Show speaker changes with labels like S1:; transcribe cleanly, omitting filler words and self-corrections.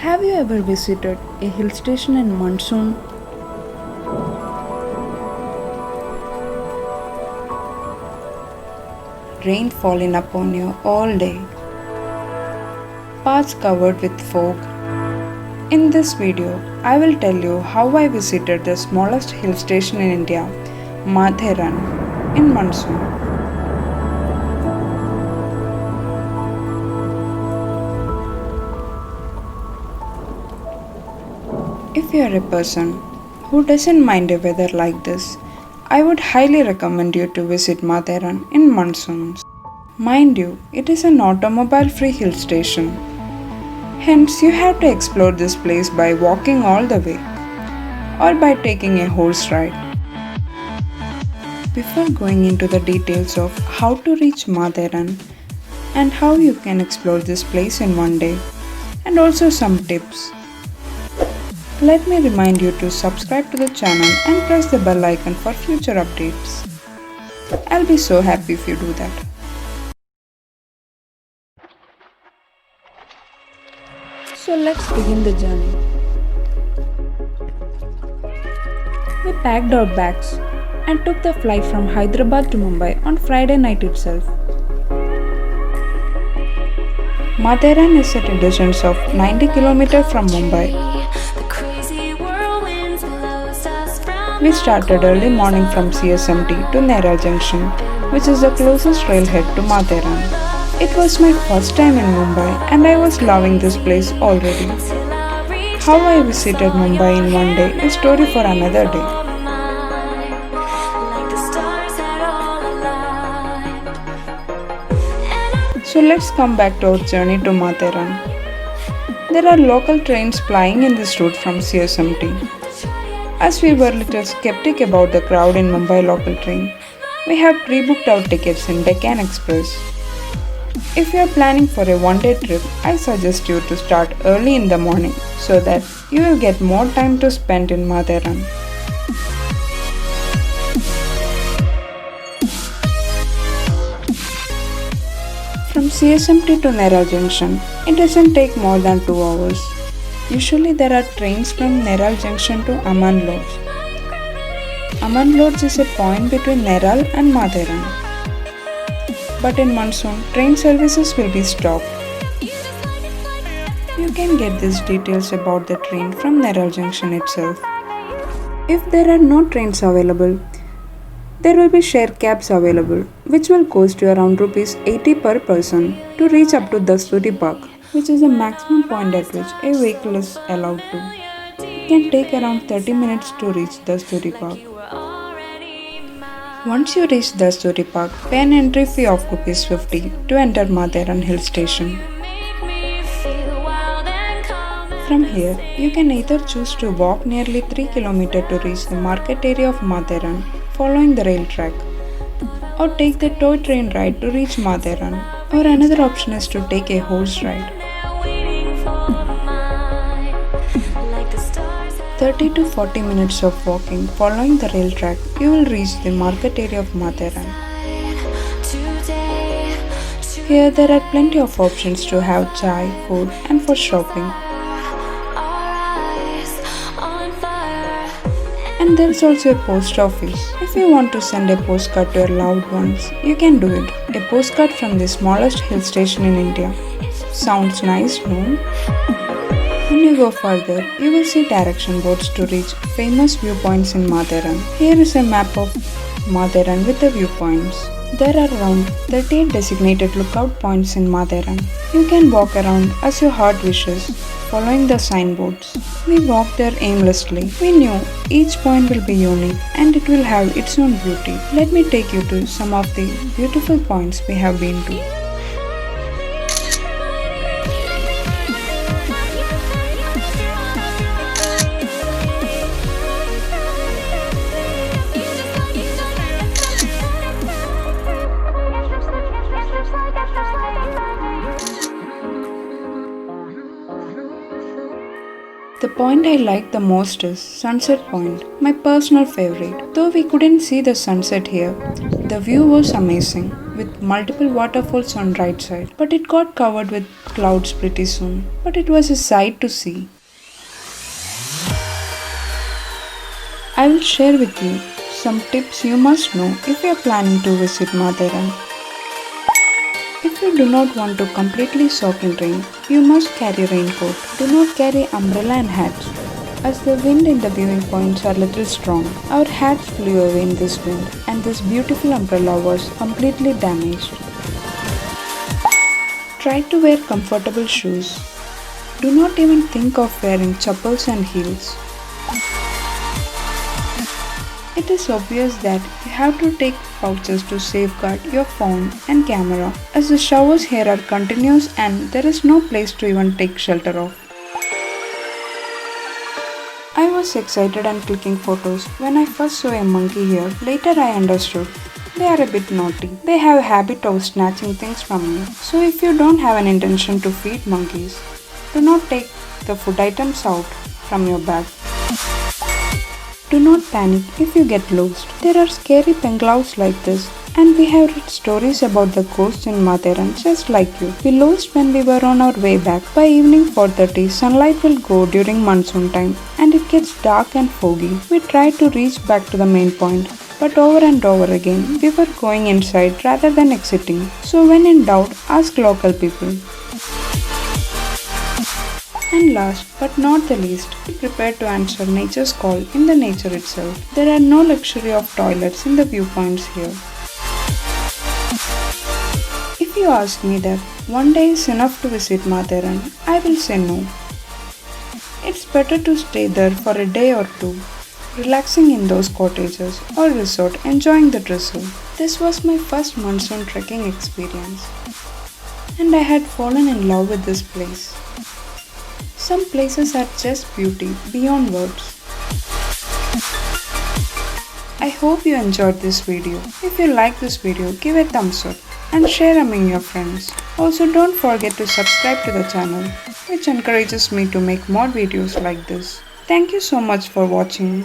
S1: Have you ever visited a hill station in monsoon? Rain falling upon you all day, paths covered with fog. In this video, I will tell you how I visited the smallest hill station in India, Matheran, in monsoon. If you are a person who doesn't mind a weather like this, I would highly recommend you to visit Matheran in monsoons. Mind you, it is an automobile-free hill station. Hence, you have to explore this place by walking all the way or by taking a horse ride. Before going into the details of how to reach Matheran and how you can explore this place in one day, and also some tips, let me remind you to subscribe to the channel and press the bell icon for future updates. I'll be so happy if you do that. So let's begin the journey. We packed our bags and took the flight from Hyderabad to Mumbai on Friday night itself. Matheran is at a distance of 90 km from Mumbai. We started early morning from CSMT to Neral Junction, which is the closest railhead to Matheran. It was my first time in Mumbai and I was loving this place already. How I visited Mumbai in one day is a story for another day. So let's come back to our journey to Matheran. There are local trains plying in this route from CSMT. As we were little skeptic about the crowd in Mumbai local train, we have pre-booked our tickets in Deccan Express. If you are planning for a one-day trip, I suggest you to start early in the morning so that you will get more time to spend in Matheran. From CSMT to Neral Junction, it doesn't take more than 2 hours. Usually there are trains from Neral Junction to Aman Lodge. Aman Lodge is a point between Neral and Matheran. But in monsoon, train services will be stopped. You can get these details about the train from Neral Junction itself. If there are no trains available, there will be share cabs available, which will cost you around Rs 80 per person to reach up to Dasturi Park, which is the maximum point at which a vehicle is allowed to. It can take around 30 minutes to reach Dasturi Park. Once you reach Dasturi Park, pay an entry fee of Rs 50 to enter Matheran Hill Station. From here, you can either choose to walk nearly 3 km to reach the market area of Matheran following the rail track, or take the toy train ride to reach Matheran, or another option is to take a horse ride. 30 to 40 minutes of walking following the rail track, you will reach the market area of Matheran. Here there are plenty of options to have chai, food and for shopping. And there is also a post office. If you want to send a postcard to your loved ones, you can do it. A postcard from the smallest hill station in India. Sounds nice, no? When you go further, you will see direction boards to reach famous viewpoints in Matheran. Here is a map of Matheran with the viewpoints. There are around 38 designated lookout points in Matheran. You can walk around as your heart wishes, following the signboards. We walked there aimlessly. We knew each point will be unique and it will have its own beauty. Let me take you to some of the beautiful points we have been to. The point I like the most is Sunset Point, my personal favorite. Though we couldn't see the sunset here, the view was amazing with multiple waterfalls on right side, but it got covered with clouds pretty soon. But it was a sight to see. I will share with you some tips you must know if you are planning to visit Matheran. If you do not want to completely soak in rain, you must carry a raincoat. Do not carry umbrella and hats, as the wind in the viewing points are little strong. Our hats flew away in this wind, and this beautiful umbrella was completely damaged. Try to wear comfortable shoes. Do not even think of wearing chappals and heels. It is obvious that you have to take pouches to safeguard your phone and camera, as the showers here are continuous and there is no place to even take shelter of. I was excited and clicking photos when I first saw a monkey here. Later I understood. They are a bit naughty. They have a habit of snatching things from you. So if you don't have an intention to feed monkeys, do not take the food items out from your bag. Do not panic if you get lost. There are scary pangolins like this, and we have read stories about the ghosts in Matheran just like you. We lost when we were on our way back. By evening 4:30, sunlight will go during monsoon time and it gets dark and foggy. We tried to reach back to the main point, but over and over again we were going inside rather than exiting. So when in doubt, ask local people. And last but not the least, be prepared to answer nature's call in the nature itself. There are no luxury of toilets in the viewpoints here. If you ask me that one day is enough to visit Matheran, I will say no. It's better to stay there for a day or two, relaxing in those cottages or resort, enjoying the drizzle. This was my first monsoon trekking experience, and I had fallen in love with this place. Some places are just beauty beyond words. I hope you enjoyed this video. If you like this video, give a thumbs up and share among your friends. Also, don't forget to subscribe to the channel, which encourages me to make more videos like this. Thank you so much for watching.